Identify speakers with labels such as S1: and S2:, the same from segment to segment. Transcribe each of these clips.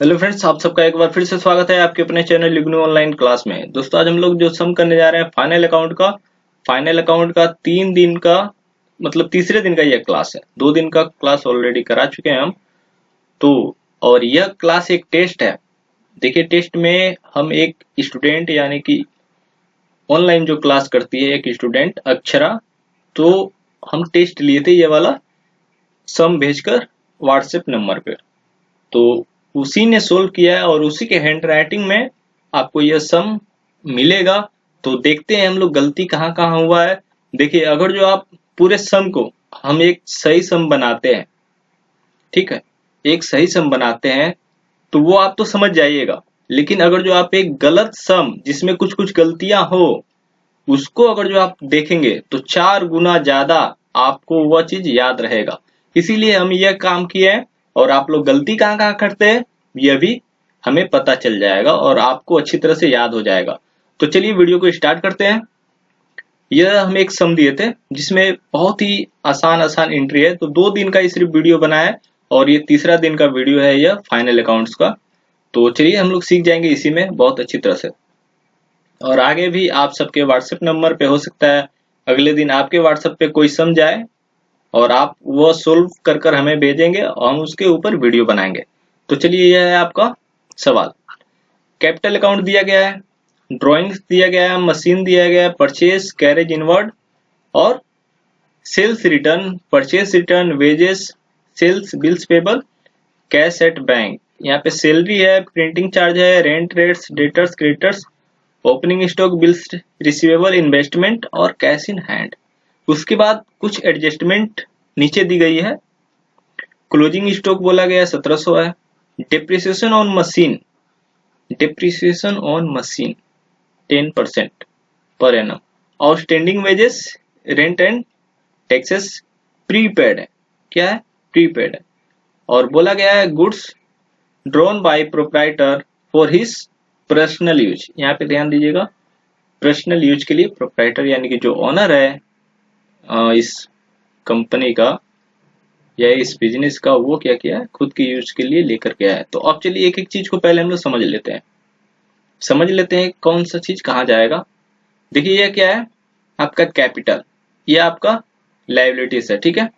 S1: Hello friends, आप सबका एक बार फिर से स्वागत है आपके अपने चैनल इग्नू ऑनलाइन क्लास में। दोस्तों, आज हम लोग जो सम करने जा रहे हैं फाइनल अकाउंट का 3 दिन का मतलब तीसरे दिन का यह क्लास है। 2 दिन का क्लास ऑलरेडी करा चुके हैं हम तो। और यह क्लास एक टेस्ट है। देखिए, टेस्ट में हम एक स्टूडेंट यानी कि ऑनलाइन जो क्लास करती है एक स्टूडेंट अक्षरा, तो हम टेस्ट लिए थे ये वाला सम भेजकर व्हाट्सएप नंबर पे। तो उसी ने सोल्व किया है और उसी के हैंड राइटिंग में आपको यह सम मिलेगा। तो देखते हैं हम लोग गलती कहाँ कहाँ हुआ है। देखिए, अगर जो आप पूरे सम को हम एक सही सम बनाते हैं, ठीक है, एक सही सम बनाते हैं तो वो आप तो समझ जाइएगा। लेकिन अगर जो आप एक गलत सम जिसमें कुछ कुछ गलतियां हो उसको अगर जो आप देखेंगे तो 4 गुना ज्यादा आपको वह चीज याद रहेगा। इसीलिए हम यह काम किए हैं और आप लोग गलती कहाँ कहाँ करते हैं यह भी हमें पता चल जाएगा और आपको अच्छी तरह से याद हो जाएगा। तो चलिए वीडियो को स्टार्ट करते हैं। यह हम एक सम दिए थे जिसमें बहुत ही आसान आसान एंट्री है। तो 2 दिन का ही सिर्फ वीडियो बनाया है और ये तीसरा दिन का वीडियो है यह फाइनल अकाउंट्स का। तो चलिए हम लोग सीख जाएंगे इसी में बहुत अच्छी तरह से। और आगे भी आप सबके व्हाट्सएप नंबर पे हो सकता है अगले दिन आपके व्हाट्सएप पे कोई सम जाए और आप वो सोल्व कर कर हमें भेजेंगे और हम उसके ऊपर वीडियो बनाएंगे। तो चलिए, यह है आपका सवाल। कैपिटल अकाउंट दिया गया है, ड्राइंग्स दिया गया है, मशीन दिया गया है, परचेज, कैरेज इनवर्ड और sales return, purchase return, wages, sales, bills payable, cash at bank. यहाँ पे सैलरी है, प्रिंटिंग चार्ज है, rent, rates, debtors, creditors, opening stock, bills receivable, investment और कैश इन हैंड। उसके बाद कुछ एडजस्टमेंट नीचे दी गई है। क्लोजिंग स्टॉक बोला गया 1700 है। Depreciation on machine 10% per annum. Outstanding wages, rent and taxes prepaid है। क्या है? प्रीपेड है। और बोला गया है goods drawn by proprietor for his personal use. यहाँ पे ध्यान दीजिएगा, पर्सनल यूज के लिए प्रोप्राइटर यानी कि जो ओनर है इस कंपनी का या इस बिजनेस का, वो क्या किया है, खुद की यूज के लिए लेकर गया है। तो अब चलिए एक एक चीज को पहले हम लोग समझ लेते हैं कौन सा चीज कहाँ जाएगा। देखिए, ये क्या है, आपका कैपिटल, ये आपका लायबिलिटीज है, ठीक है।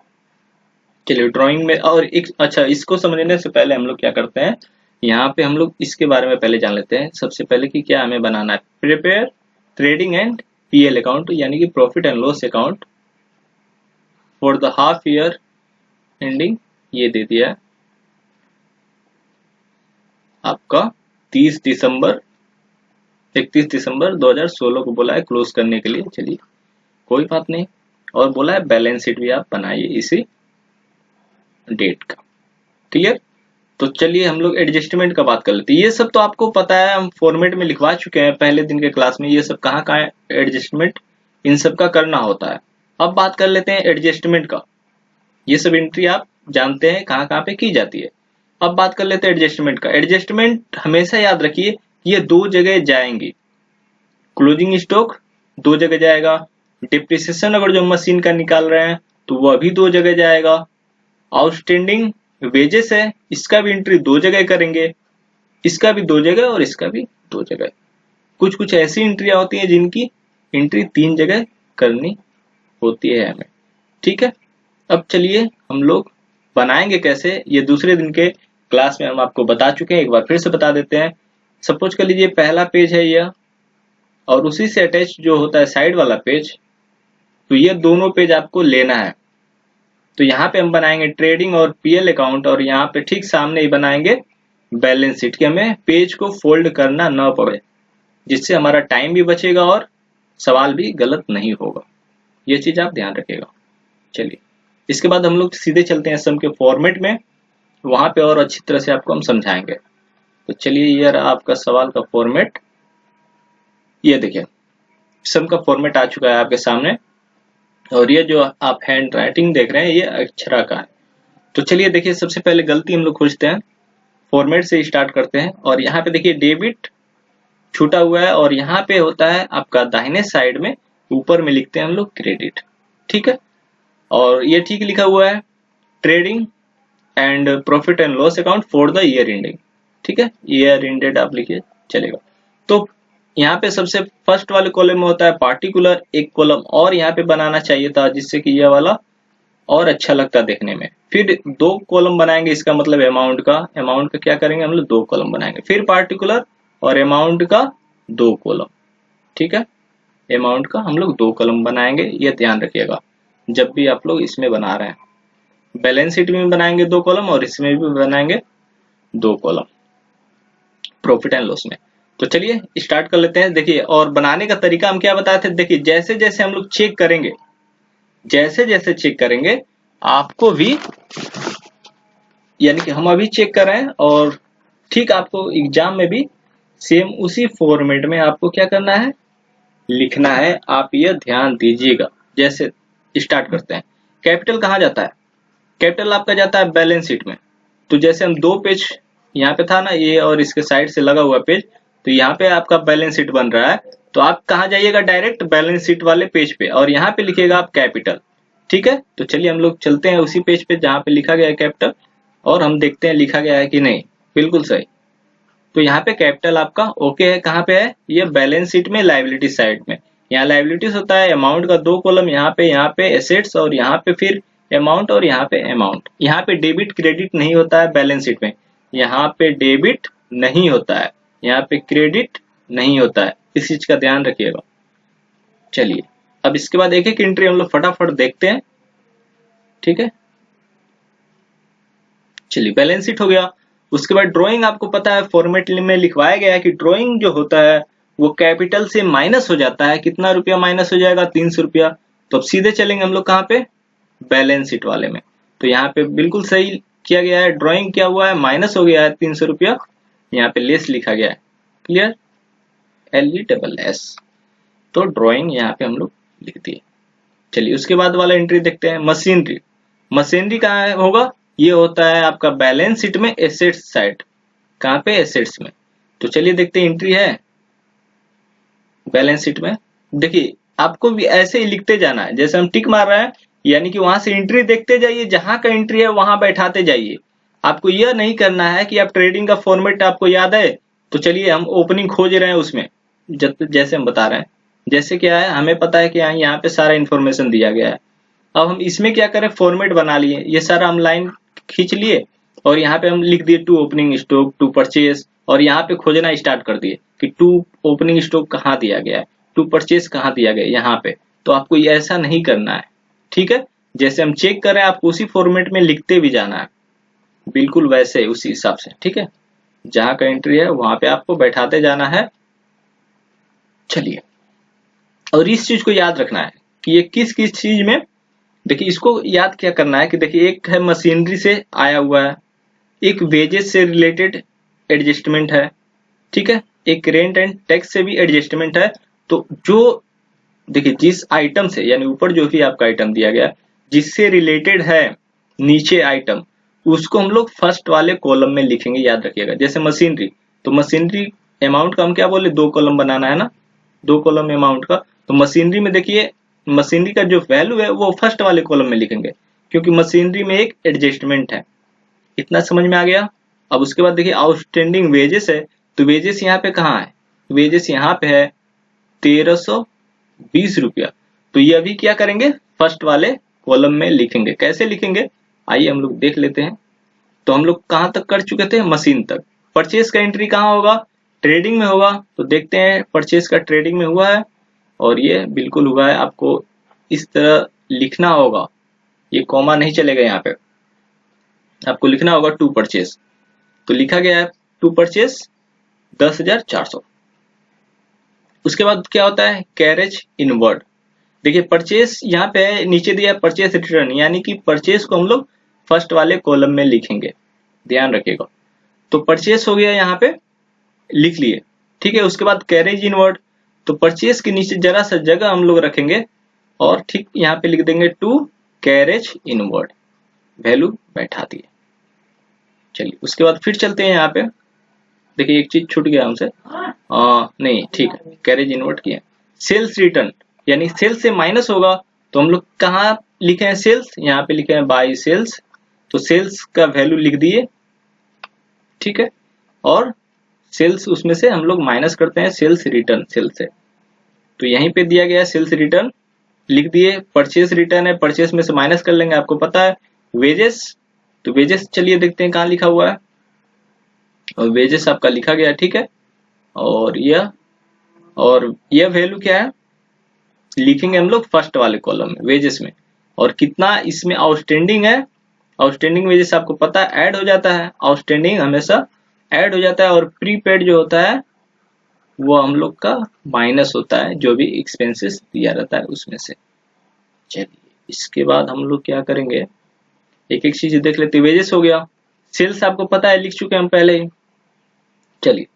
S1: चलिए ड्राइंग में और एक अच्छा, इसको समझने से पहले हम लोग क्या करते हैं, यहाँ पे हम लोग इसके बारे में पहले जान लेते हैं सबसे पहले कि क्या हमें बनाना है। Prepare trading and PL account यानी कि profit and loss account for the half year ending, ये दे दिया है आपका 31 दिसंबर 2016 को बोला है क्लोज करने के लिए। चलिए कोई बात नहीं। और बोला है बैलेंस शीट भी आप बनाइए इसी डेट का। क्लियर? तो चलिए हम लोग एडजस्टमेंट का बात कर लेते हैं। ये सब तो आपको पता है, हम फॉर्मेट में लिखवा चुके हैं पहले दिन के क्लास में। ये सब कहाँ कहाँ एडजस्टमेंट इन सब का करना होता है। अब बात कर लेते हैं एडजस्टमेंट का। ये सब एंट्री आप जानते हैं कहाँ कहाँ पे की जाती है। अब बात कर लेते हैं एडजस्टमेंट का। एडजस्टमेंट हमेशा याद रखिए ये 2 जगह जाएंगी। क्लोजिंग स्टॉक 2 जगह जाएगा। डिप्रिसिएशन अगर जो मशीन का निकाल रहे हैं तो वह भी 2 जगह जाएगा। आउटस्टैंडिंग वेजेस है, इसका भी एंट्री 2 जगह करेंगे, इसका भी 2 जगह और इसका भी 2 जगह। कुछ कुछ ऐसी एंट्रियां होती हैं जिनकी एंट्री 3 जगह करनी होती है हमें, ठीक है। अब चलिए हम लोग बनाएंगे कैसे, ये दूसरे दिन के क्लास में हम आपको बता चुके हैं, एक बार फिर से बता देते हैं। सपोज कर लीजिए पहला पेज है यह और उसी से अटैच जो होता है साइड वाला पेज, तो ये दोनों पेज आपको लेना है। तो यहाँ पे हम बनाएंगे ट्रेडिंग और पीएल अकाउंट और यहाँ पे ठीक सामने ही बनाएंगे बैलेंस शीट कि हमें पेज को फोल्ड करना न पड़े, जिससे हमारा टाइम भी बचेगा और सवाल भी गलत नहीं होगा। ये चीज आप ध्यान रखिएगा। चलिए इसके बाद हम लोग सीधे चलते हैं सम के फॉर्मेट में, वहां पे और अच्छी तरह से आपको हम समझाएंगे। तो चलिए ये रहा आपका सवाल का फॉर्मेट। ये देखिए सम का फॉर्मेट आ चुका है आपके सामने और ये जो आप हैंड राइटिंग देख रहे हैं ये अक्षरा का है। तो चलिए देखिए, सबसे पहले गलती हम लोग खोजते हैं, फॉर्मेट से स्टार्ट करते हैं। और यहाँ पे देखिए डेबिट छूटा हुआ है और यहाँ पे होता है आपका दाहिने साइड में ऊपर में लिखते हैं हम लोग क्रेडिट, ठीक है। और ये ठीक लिखा हुआ है trading and profit and loss account for the year ending. ठीक है, ईयर इंडेड आप लिखिए चलेगा। तो यहाँ पे सबसे फर्स्ट वाले कॉलम में होता है पार्टिकुलर एक कॉलम और यहाँ पे बनाना चाहिए था, जिससे कि यह वाला और अच्छा लगता देखने में। फिर 2 कॉलम बनाएंगे, इसका मतलब अमाउंट का क्या करेंगे हम लोग 2 कॉलम बनाएंगे, फिर पार्टिकुलर और अमाउंट का 2 कॉलम। ठीक है, अमाउंट का हम लोग 2 कॉलम बनाएंगे, ये ध्यान रखिएगा जब भी आप लोग इसमें बना रहे हैं। बैलेंस शीट में बनाएंगे 2 कॉलम और इसमें भी बनाएंगे 2 कॉलम प्रॉफिट एंड लॉस में। तो चलिए स्टार्ट कर लेते हैं। देखिए, और बनाने का तरीका हम क्या बताए थे, देखिए जैसे जैसे हम लोग चेक करेंगे, जैसे जैसे चेक करेंगे आपको भी, यानी कि हम अभी चेक कर रहे हैं और ठीक आपको एग्जाम में भी सेम उसी फॉर्मेट में आपको क्या करना है, लिखना है। आप ये ध्यान दीजिएगा। जैसे स्टार्ट करते हैं, कैपिटल कहाँ जाता है, कैपिटल आपका जाता है बैलेंस शीट में। तो जैसे हम 2 पेज यहाँ पे था ना, ये और इसके साइड से लगा हुआ पेज, तो यहाँ पे आपका बैलेंस शीट बन रहा है। तो आप कहाँ जाइएगा, डायरेक्ट बैलेंस शीट वाले पेज पे, और यहाँ पे लिखिएगा आप कैपिटल। ठीक है, तो चलिए हम लोग चलते हैं उसी पेज पे जहाँ पे लिखा गया है कैपिटल, और हम देखते हैं लिखा गया है कि नहीं। बिल्कुल सही। तो यहाँ पे कैपिटल आपका ओके है। कहाँ पे है, ये बैलेंस शीट में लायबिलिटी साइड में। यहाँ लायबिलिटीज होता है, अमाउंट का 2 कॉलम यहाँ पे एसेट्स, और यहाँ पे फिर अमाउंट, और यहाँ पे अमाउंट। यहाँ पे डेबिट क्रेडिट नहीं होता है बैलेंस शीट में, यहाँ पे डेबिट नहीं होता है, यहाँ पे क्रेडिट नहीं होता है, इस चीज का ध्यान रखिएगा। चलिए अब इसके बाद एक एक एंट्री हम लोग फटाफट देखते हैं। ठीक है, चलिए बैलेंस शीट हो गया। उसके बाद ड्राइंग, आपको पता है फॉर्मेट में लिखवाया गया है कि ड्राइंग जो होता है वो कैपिटल से माइनस हो जाता है। कितना रुपया माइनस हो जाएगा, 300 रुपया। तो अब सीधे चलेंगे हम लोग कहाँ पे, बैलेंस शीट वाले में। तो यहाँ पे बिल्कुल सही किया गया है, ड्राइंग क्या हुआ है, माइनस हो गया है 300 रुपया। यहाँ पे लेस लिखा गया है, क्लियर, LESS। तो ड्राइंग यहाँ पे हम लोग लिख दिए। चलिए उसके बाद वाला एंट्री देखते हैं, मशीनरी। मशीनरी कहाँ होगा, ये होता है आपका बैलेंस शीट में एसेट्स साइड। कहाँ पे, एसेट्स में। तो चलिए देखते हैं, एंट्री है बैलेंस शीट में। देखिए आपको भी ऐसे ही लिखते जाना है, जैसे हम टिक मार रहे हैं, यानी कि वहां से एंट्री देखते जाइए, जहां का एंट्री है वहां बैठाते जाइए। आपको यह नहीं करना है कि आप ट्रेडिंग का फॉर्मेट आपको याद है, तो चलिए हम ओपनिंग खोज रहे हैं उसमें, जैसे हम बता रहे हैं। जैसे क्या है, हमें पता है कि यहाँ पे सारा इन्फॉर्मेशन दिया गया है। अब हम इसमें क्या करें, फॉर्मेट बना लिए, ये सारा हम लाइन खींच लिए, और यहाँ पे हम लिख दिए to opening stock, to purchase, और यहाँ पे खोजना स्टार्ट कर दिए कि टू ओपनिंग स्टॉक कहाँ दिया गया है, टू परचेज कहाँ दिया गया है, यहाँ पे। तो आपको ये ऐसा नहीं करना है। ठीक है, जैसे हम चेक कर रहे हैं आपको उसी फॉर्मेट में लिखते भी जाना है, बिल्कुल वैसे उसी हिसाब से। ठीक है, जहां का एंट्री है वहां पे आपको बैठाते जाना है। चलिए, और इस चीज को याद रखना है कि ये किस किस चीज में, देखिए इसको याद क्या करना है कि देखिए एक है मशीनरी से आया हुआ है, एक वेजेस से रिलेटेड एडजस्टमेंट है, ठीक है, एक रेंट एंड टैक्स से भी एडजस्टमेंट है। तो जो देखिए जिस आइटम से, यानी ऊपर जो भी आपका आइटम दिया गया जिससे रिलेटेड है नीचे आइटम, उसको हम लोग फर्स्ट वाले कॉलम में लिखेंगे, याद रखिएगा। जैसे मशीनरी, तो मशीनरी अमाउंट का हम क्या बोले, 2 कॉलम बनाना है ना, 2 कॉलम अमाउंट का। तो मशीनरी में देखिए, मशीनरी का जो वैल्यू है वो फर्स्ट वाले कॉलम में लिखेंगे, क्योंकि मशीनरी में एक एडजस्टमेंट है। इतना समझ में आ गया। अब उसके बाद देखिए आउटस्टैंडिंग वेजेस है, तो वेजेस यहाँ पे कहाँ है, वेजेस यहाँ पे है 1320 रुपया। तो ये अभी क्या करेंगे, फर्स्ट वाले कॉलम में लिखेंगे। कैसे लिखेंगे, आइए हम लोग देख लेते हैं। तो हम लोग कहाँ तक कर चुके थे, मशीन तक। परचेज का एंट्री कहाँ होगा, ट्रेडिंग में होगा। तो देखते हैं परचेज का ट्रेडिंग में हुआ है, और ये बिल्कुल हुआ है। आपको इस तरह लिखना होगा, ये कॉमा नहीं चलेगा, यहाँ पे आपको लिखना होगा टू परचेज। तो लिखा गया है टू परचेज 10,400। उसके बाद क्या होता है, कैरेज इनवर्ड। देखिए परचेज यहाँ पे है, नीचे दिया परचेज रिटर्न, यानी कि परचेज को हम लोग फर्स्ट वाले कॉलम में लिखेंगे, ध्यान रखिएगा। तो परचेज हो गया, यहाँ पे लिख लिए, ठीक है। उसके बाद कैरेज इनवर्ड, तो परचेज के नीचे जरा सा जगह हम लोग रखेंगे, और ठीक यहाँ पे लिख देंगे टू कैरेज इनवर्ड, वैल्यू बैठा दिए। चलिए उसके बाद फिर चलते हैं यहाँ पे। देखिए एक चीज छूट गया हमसे, नहीं ठीक है, कैरेज इनवर्ड किया। सेल्स रिटर्न, यानी सेल्स से माइनस होगा, तो हम लोग कहाँ लिखे हैं, सेल्स, यहाँ पे लिखे हैं बाई सेल्स। तो सेल्स का वैल्यू लिख दिए, ठीक है। और सेल्स उसमें से हम लोग माइनस करते हैं सेल्स रिटर्न सेल से। तो यहीं पे दिया गया है सेल्स रिटर्न लिख दिए, परचेस रिटर्न है, परचेस में से माइनस कर लेंगे, आपको पता है वेजेस। तो वेजेस चलिए देखते हैं कहाँ लिखा हुआ है, और वेजेस आपका लिखा गया, ठीक है। और यह वैल्यू क्या है लिखेंगे हम लोग फर्स्ट वाले कॉलम में वेजेस में, और कितना इसमें आउटस्टैंडिंग है। आउटस्टैंडिंग वेजेस आपको पता है ऐड हो जाता है, आउटस्टैंडिंग हमेशा ऐड हो जाता है, और प्रीपेड जो होता है वो हम लोग का माइनस होता है, जो भी एक्सपेंसेस दिया रहता है उसमें से। चलिए इसके बाद हम लोग क्या करेंगे, एक एक चीज देख लेते हैं। वेजेस हो गया, सेल्स आपको पता है लिख चुके हैं हम पहले ही। चलिए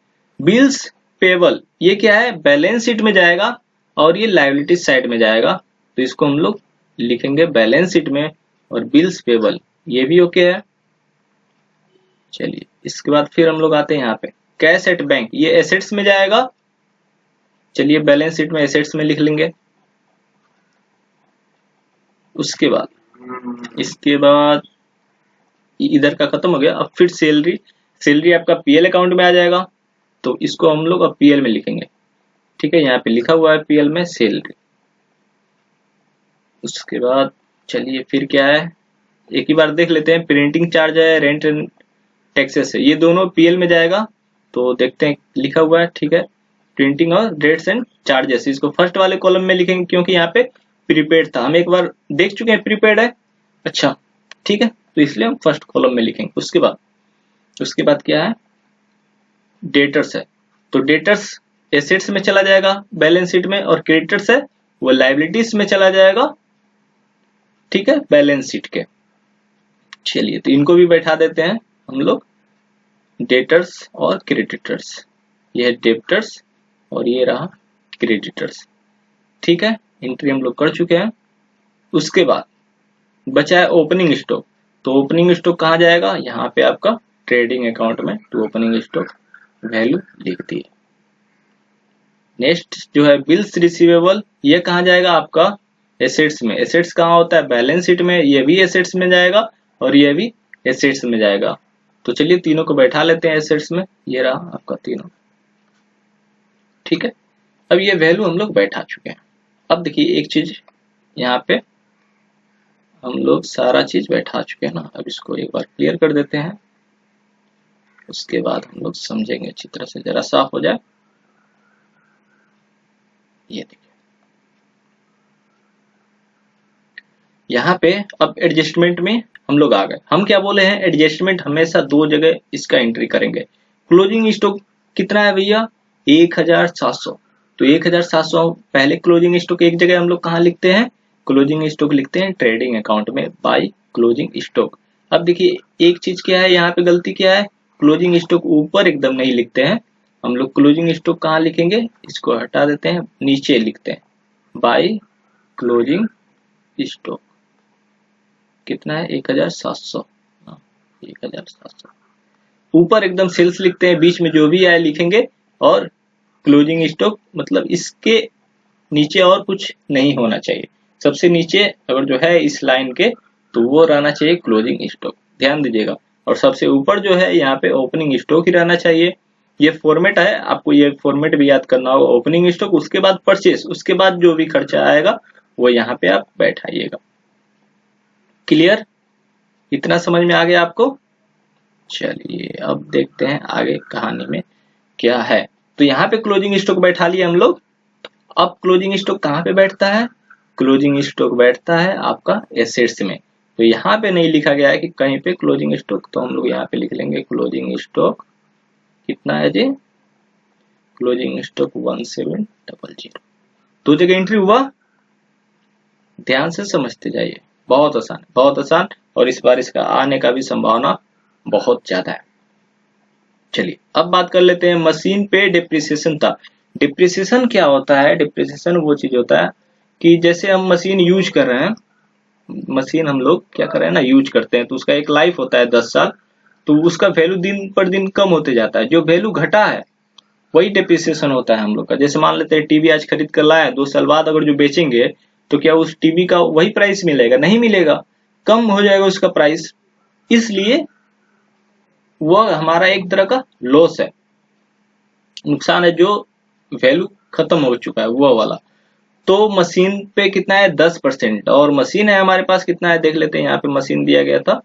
S1: बिल्स पेबल ये क्या है, बैलेंस शीट में जाएगा और ये लायबिलिटी साइड में जाएगा, तो इसको हम लोग लिखेंगे बैलेंस शीट में, और बिल्स पेबल ये भी ओके है। चलिए इसके बाद फिर हम लोग आते हैं यहाँ पे कैश एट बैंक, ये एसेट्स में जाएगा। चलिए बैलेंस शीट में एसेट्स में लिख लेंगे। उसके बाद इसके बाद इधर का खत्म हो गया, अब फिर सैलरी, सैलरी आपका पीएल अकाउंट में आ जाएगा, तो इसको हम लोग अब पीएल में लिखेंगे, ठीक है। यहाँ पे लिखा हुआ है पीएल में सैलरी। उसके बाद चलिए फिर क्या है, एक ही बार देख लेते हैं। प्रिंटिंग चार्ज है, रेंट एंड टैक्सेस है, ये दोनों पीएल में जाएगा, तो देखते हैं लिखा हुआ है, ठीक है। प्रिंटिंग और रेट्स एंड चार्जेस इसको फर्स्ट वाले कॉलम में लिखेंगे, क्योंकि यहाँ पे प्रीपेड था, हम एक बार देख चुके हैं प्रीपेड है। अच्छा ठीक है, तो इसलिए हम फर्स्ट कॉलम में लिखेंगे। उसके बाद क्या है, डेटर्स है, तो डेटर्स एसेट्स में चला जाएगा बैलेंस शीट में, और क्रेडिटर्स है वो लायबिलिटीज में चला जाएगा, ठीक है, बैलेंस शीट के। चलिए तो इनको भी बैठा देते हैं हम लोग, डेटर्स और क्रेडिटर्स, ये है डेब्टर्स और ये रहा क्रेडिटर्स, ठीक है। एंट्री हम लोग कर चुके हैं। उसके बाद बचा है ओपनिंग स्टॉक, तो ओपनिंग स्टॉक कहाँ जाएगा, यहाँ पे आपका ट्रेडिंग अकाउंट में, तो ओपनिंग स्टॉक वैल्यू लिख दी। नेक्स्ट जो है बिल्स रिसीवेबल, ये कहाँ जाएगा आपका एसेट्स में। एसेट्स कहाँ होता है, बैलेंस शीट में, ये भी एसेट्स में जाएगा और ये भी एसेट्स में जाएगा। तो चलिए तीनों को बैठा लेते हैं एसेट्स में, ये रहा आपका तीनों, ठीक है। अब ये वैल्यू हम लोग बैठा चुके हैं। अब देखिए एक चीज, यहाँ पे हम लोग सारा चीज बैठा चुके हैं ना, अब इसको एक बार क्लियर कर देते हैं, उसके बाद हम लोग समझेंगे अच्छी तरह से, जरा साफ हो जाए। ये देखिए यहाँ पे अब एडजस्टमेंट में हम लोग आ गए। हम क्या बोले हैं, एडजस्टमेंट हमेशा दो जगह इसका एंट्री करेंगे। क्लोजिंग स्टॉक कितना है भैया, 1700, तो 1700 पहले क्लोजिंग स्टॉक एक जगह हम लोग कहाँ लिखते हैं, क्लोजिंग स्टॉक लिखते हैं ट्रेडिंग अकाउंट में बाय क्लोजिंग स्टॉक। अब देखिए एक चीज क्या है, यहाँ पे गलती क्या है, क्लोजिंग स्टॉक ऊपर एकदम नहीं लिखते हैं हम लोग, क्लोजिंग स्टॉक कहाँ लिखेंगे, इसको हटा देते हैं, नीचे लिखते हैं बाय क्लोजिंग स्टॉक। कितना है 1700, 1700 ऊपर एकदम सेल्स लिखते हैं, बीच में जो भी आए लिखेंगे, और क्लोजिंग स्टॉक मतलब इसके नीचे और कुछ नहीं होना चाहिए। सबसे नीचे अगर जो है इस लाइन के, तो वो रहना चाहिए क्लोजिंग स्टॉक, ध्यान दीजिएगा। और सबसे ऊपर जो है यहाँ पे ओपनिंग स्टॉक ही रहना चाहिए। ये फॉर्मेट है, आपको ये फॉर्मेट भी याद करना होगा, ओपनिंग स्टॉक, उसके बाद परचेस, उसके बाद जो भी खर्चा आएगा वो यहाँ पे आप बैठाइएगा। क्लियर, इतना समझ में आ गया आपको। चलिए अब देखते हैं आगे कहानी में क्या है। तो यहाँ पे क्लोजिंग स्टॉक बैठा लिया हम लोग। अब क्लोजिंग स्टॉक कहाँ पे बैठता है, क्लोजिंग स्टॉक बैठता है आपका एसेट्स में। तो यहाँ पे नहीं लिखा गया है कि कहीं पे क्लोजिंग स्टॉक, तो हम लोग यहाँ पे लिख लेंगे क्लोजिंग स्टॉक कितना है जी, क्लोजिंग स्टॉक 1700। दो जगह एंट्री हुआ, ध्यान से समझते जाइए, बहुत आसान, बहुत आसान, और इस बार इसका आने का भी संभावना बहुत ज्यादा है। चलिए अब बात कर लेते हैं मशीन पे डिप्रिसिएशन था। डिप्रिसिएशन क्या होता है, डिप्रिसिएशन वो चीज होता है कि जैसे हम मशीन यूज कर रहे हैं, मशीन हम लोग क्या कर रहे हैं ना, यूज करते हैं, तो उसका एक लाइफ होता है 10 साल, तो उसका वैल्यू दिन पर दिन कम होते जाता है। जो वैल्यू घटा है वही डिप्रिसिएशन होता है हम लोग का। जैसे मान लेते हैं टीवी आज खरीद कर लाए, 2 साल बाद अगर जो बेचेंगे तो क्या उस टीवी का वही प्राइस मिलेगा, नहीं मिलेगा, कम हो जाएगा उसका प्राइस। इसलिए वो हमारा एक तरह का लॉस है, नुकसान है, जो वैल्यू खत्म हो चुका है वो वाला। तो मशीन पे कितना है 10%, और मशीन है हमारे पास कितना है देख लेते हैं। यहाँ पे मशीन दिया गया था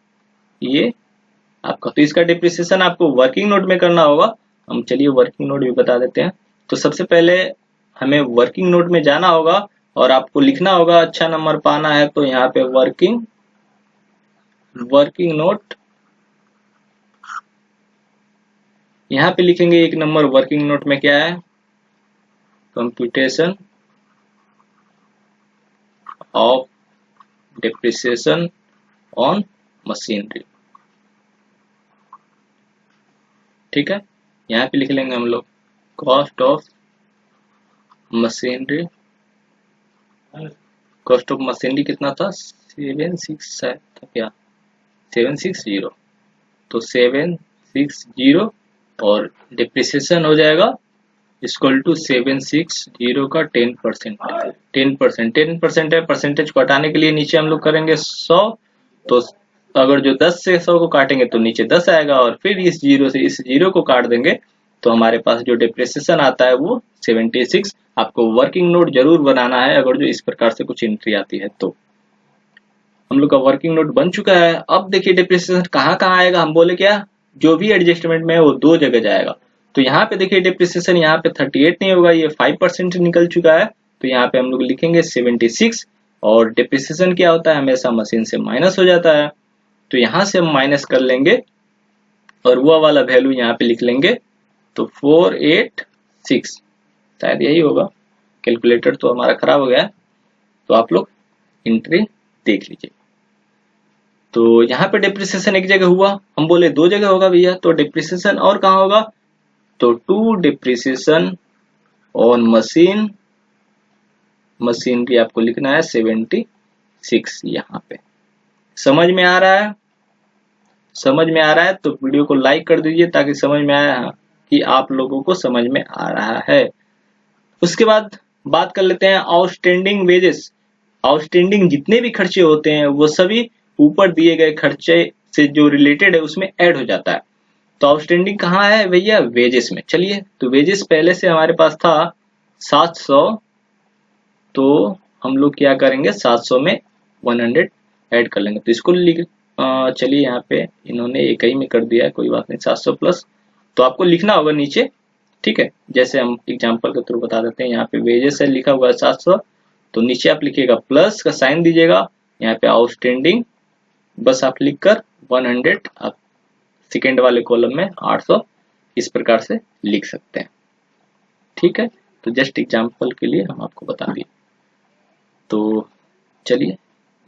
S1: ये आपका, तो इसका डिप्रिसिएशन आपको वर्किंग नोट में करना होगा। हम चलिए वर्किंग नोट भी बता देते हैं। तो सबसे पहले हमें वर्किंग नोट में जाना होगा और आपको लिखना होगा, अच्छा नंबर पाना है तो यहाँ पे वर्किंग नोट, यहाँ पे लिखेंगे 1 नंबर वर्किंग नोट में क्या है, computation of depreciation on machinery. ठीक है, यहाँ पे लिख लेंगे हम लोग cost of machinery. Cost of machinery कितना था 76 था क्या, 760। तो 760 और डिप्रिसिएशन हो जाएगा इक्वल टू 760 का 10%। 10% है, परसेंटेज को हटाने के लिए नीचे हम लोग करेंगे 100। तो अगर जो 10 से 100 को काटेंगे तो नीचे 10 आएगा, और फिर इस जीरो से इस जीरो को काट देंगे तो हमारे पास जो डिप्रिसिएशन आता है वो 76। आपको वर्किंग नोट जरूर बनाना है अगर जो इस प्रकार से कुछ एंट्री आती है तो। हम लोग का वर्किंग नोट बन चुका है। अब देखिए डिप्रिसिएशन कहाँ कहाँ आएगा, हम बोले क्या, जो भी एडजस्टमेंट में है वो 2 जगह जाएगा। तो यहाँ पे देखिए डिप्रिसिएशन यहाँ पे 38 नहीं होगा, ये 5% निकल चुका है। तो यहाँ पे हम लोग लिखेंगे 76, और डिप्रिसिएशन क्या होता है, हमेशा मशीन से माइनस हो जाता है। तो यहाँ से हम माइनस कर लेंगे और वो वाला वैल्यू यहाँ पे लिख लेंगे। तो 486 शायद यही होगा, कैलकुलेटर तो हमारा खराब हो गया है, तो आप लोग एंट्री देख लीजिए। तो यहाँ पे डिप्रिसिएशन एक जगह हुआ, हम बोले 2 जगह होगा भैया, तो डिप्रिसिएशन और कहाँ होगा, तो टू डिप्रिसिएशन ऑन मशीनरी आपको लिखना है 76 यहाँ पे। समझ में आ रहा है? समझ में आ रहा है तो वीडियो को लाइक कर दीजिए ताकि समझ में आया कि आप लोगों को समझ में आ रहा है। उसके बाद बात कर लेते हैं आउटस्टैंडिंग वेजेस। आउटस्टैंडिंग जितने भी खर्चे होते हैं वो सभी ऊपर दिए गए खर्चे से जो रिलेटेड है उसमें ऐड हो जाता है। तो आउटस्टैंडिंग कहाँ है भैया, वेजेस में। चलिए, तो वेजेस पहले से हमारे पास था 700, तो हम लोग क्या करेंगे 700 में 100 ऐड कर लेंगे। तो इसको चलिए यहाँ पे इन्होंने एक ही में कर दिया है, कोई बात नहीं, 700 प्लस। तो आपको लिखना होगा नीचे, ठीक है, जैसे हम एग्जांपल के थ्रू बता देते हैं। यहाँ पे वेजेस है लिखा हुआ है 700, तो नीचे आप लिखिएगा प्लस का साइन दीजिएगा, यहाँ पे आउटस्टैंडिंग बस आप लिखकर 100 आप सेकेंड वाले कॉलम में 800 इस प्रकार से लिख सकते हैं। ठीक है, तो जस्ट एग्जांपल के लिए हम आपको बता दिए। तो चलिए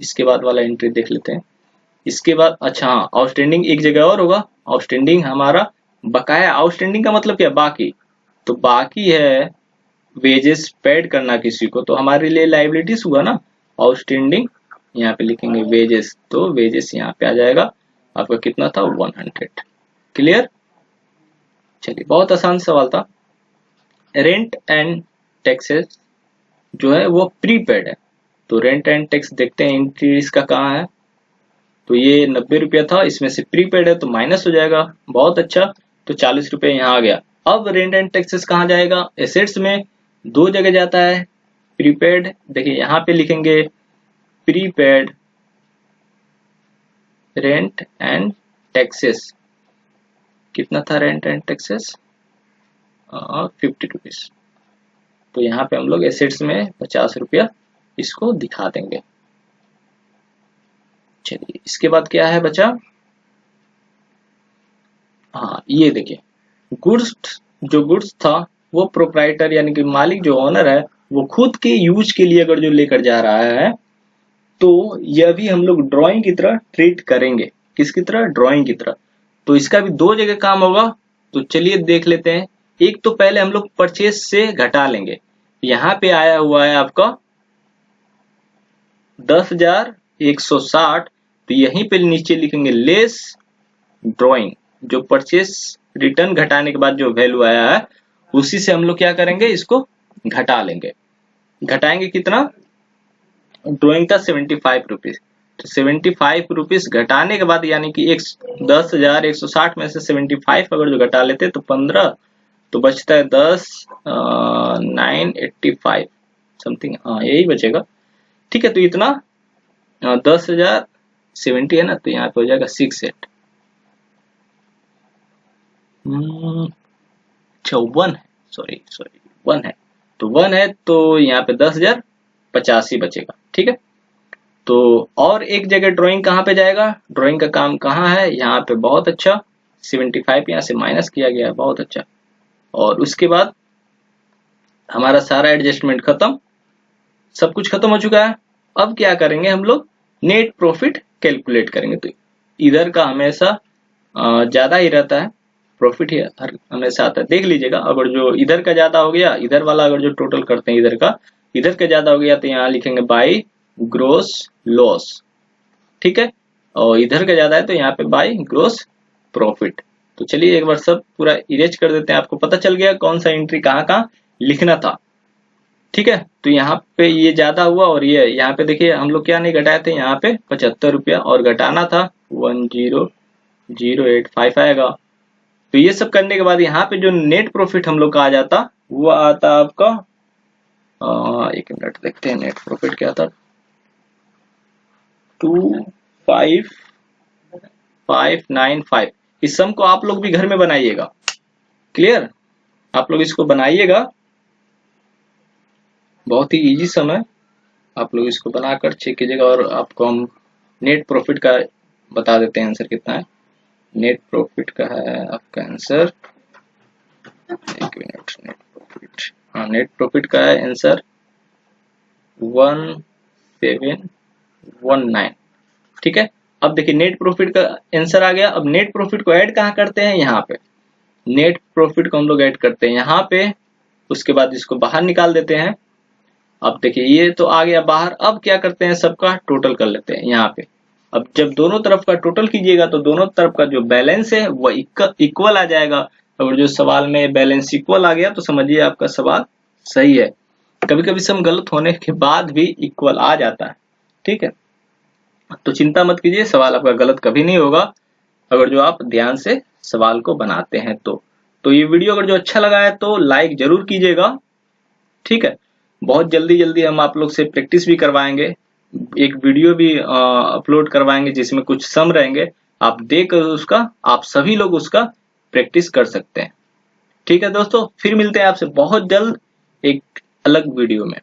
S1: इसके बाद वाला एंट्री देख लेते हैं। इसके बाद अच्छा हाँ, आउटस्टैंडिंग एक जगह और होगा। आउटस्टैंडिंग हमारा बकाया, आउटस्टैंडिंग का मतलब क्या, बाकी। तो बाकी है वेजेस पेड करना किसी को, तो हमारे लिए लाइबिलिटीज हुआ ना। आउटस्टैंडिंग यहाँ पे लिखेंगे वेजेस, तो वेजेस यहाँ पे आ जाएगा आपका, कितना था 100। क्लियर? चलिए, बहुत आसान सवाल था। रेंट एंड टैक्सेस जो है वो प्रीपेड है, तो रेंट एंड टैक्स देखते हैं एंट्री इसका कहाँ है। तो ये 90 रुपया था, इसमें से प्रीपेड है तो माइनस हो जाएगा। बहुत अच्छा, तो 40 रुपये यहाँ आ गया। अब रेंट एंड टैक्सेस कहाँ जाएगा, एसेट्स में 2 जगह जाता है। प्रीपेड देखिए यहाँ पे लिखेंगे प्रीपेड रेंट एंड टैक्सेस, कितना था रेंट एंड टैक्सेस 50 रुपीज। तो यहाँ पे हम लोग एसेट्स में 50 रुपया इसको दिखा देंगे। चलिए, इसके बाद क्या है बचा, हाँ ये देखिए गुड्स, जो गुड्स था वो प्रोप्राइटर यानी कि मालिक जो ओनर है वो खुद के यूज के लिए अगर जो लेकर जा रहा है तो यह भी हम लोग ड्राइंग की तरह ट्रीट करेंगे। किसकी तरह, ड्राइंग की तरह। तो इसका भी 2 जगह काम होगा। तो चलिए देख लेते हैं। एक तो पहले हम लोग परचेज से घटा लेंगे, यहाँ पे आया हुआ है आपका 10,160, तो यहीं पे नीचे लिखेंगे लेस ड्राइंग, जो परचेज रिटर्न घटाने के बाद जो वैल्यू आया है उसी से हम लोग क्या करेंगे, इसको घटा लेंगे। घटाएंगे कितना, ड्राइंग था 75 रुपीज, तो 75 रुपीज घटाने के बाद, यानी कि 10,160 में से 75 अगर जो घटा लेते तो 15, तो बचता है 10, 985 समथिंग, हाँ यही बचेगा। ठीक है, तो इतना 10,070 है ना, तो यहाँ पे हो जाएगा 68, अच्छा 1 है, सॉरी 1 है, तो 1 है, तो यहाँ पे 10,085 बचेगा। ठीक है, तो और एक जगह ड्राइंग कहाँ पे जाएगा, ड्राइंग का काम कहाँ है, यहाँ पे, बहुत अच्छा, 75 यहाँ से माइनस किया गया है, बहुत अच्छा। और उसके बाद हमारा सारा एडजस्टमेंट खत्म, सब कुछ खत्म हो चुका है। अब क्या करेंगे हम लोग, नेट प्रॉफिट कैलकुलेट करेंगे। तो इधर का हमेशा ज्यादा ही रहता है, प्रॉफिट ही हमेशा आता है, देख लीजिएगा। अगर जो इधर का ज्यादा हो गया, इधर वाला अगर जो टोटल करते हैं इधर का ज्यादा हो गया, तो यहाँ लिखेंगे बाई ग्रोस लॉस। ठीक है, और इधर का ज्यादा है तो यहाँ पे बाई ग्रोस प्रॉफिट। तो चलिए एक बार सब पूरा इरेज कर देते हैं, आपको पता चल गया कौन सा एंट्री कहाँ कहाँ लिखना था। ठीक है, तो यहाँ पे ये ज्यादा हुआ, और ये यहाँ पे देखिए हम लोग क्या नहीं घटाए थे, यहाँ पे 75 रुपया, और घटाना था 10,085 आएगा। तो ये सब करने के बाद यहाँ पे जो नेट प्रॉफिट हम लोग का आ जाता, वो आता आपका, एक मिनट देखते हैं नेट प्रॉफिट क्या था, 25,595। इस सम को आप लोग भी घर में बनाइएगा, क्लियर, आप लोग इसको बनाइएगा, बहुत ही इजी सम है, आप लोग इसको बनाकर चेक कीजिएगा। और आपको हम नेट प्रॉफिट का बता देते हैं आंसर कितना है। नेट प्रॉफिट का है आपका आंसर, एक मिनट, नेट प्रॉफिट, हाँ नेट प्रॉफिट का है आंसर 1719। ठीक है, अब देखिए नेट प्रॉफिट का आंसर आ गया। अब नेट प्रॉफिट को ऐड कहाँ करते हैं, यहाँ पे नेट प्रॉफिट को हम लोग ऐड करते हैं यहाँ पे, उसके बाद इसको बाहर निकाल देते हैं। अब देखिए ये तो आ गया बाहर, अब क्या करते हैं, सबका टोटल कर लेते हैं यहाँ पे। अब जब दोनों तरफ का टोटल कीजिएगा तो दोनों तरफ का जो बैलेंस है वो इक्वल आ जाएगा। अगर जो सवाल में बैलेंस इक्वल आ गया तो समझिए आपका सवाल सही है। कभी कभी सम गलत होने के बाद भी इक्वल आ जाता है। ठीक है, तो चिंता मत कीजिए, सवाल आपका गलत कभी नहीं होगा अगर जो आप ध्यान से सवाल को बनाते हैं तो ये वीडियो अगर जो अच्छा लगा है तो लाइक जरूर कीजिएगा। ठीक है, बहुत जल्दी जल्दी हम आप लोग से प्रैक्टिस भी करवाएंगे, एक वीडियो भी अपलोड करवाएंगे जिसमें कुछ सम रहेंगे, आप देख उसका आप सभी लोग उसका प्रैक्टिस कर सकते हैं। ठीक है दोस्तों, फिर मिलते हैं आपसे बहुत जल्द एक अलग वीडियो में।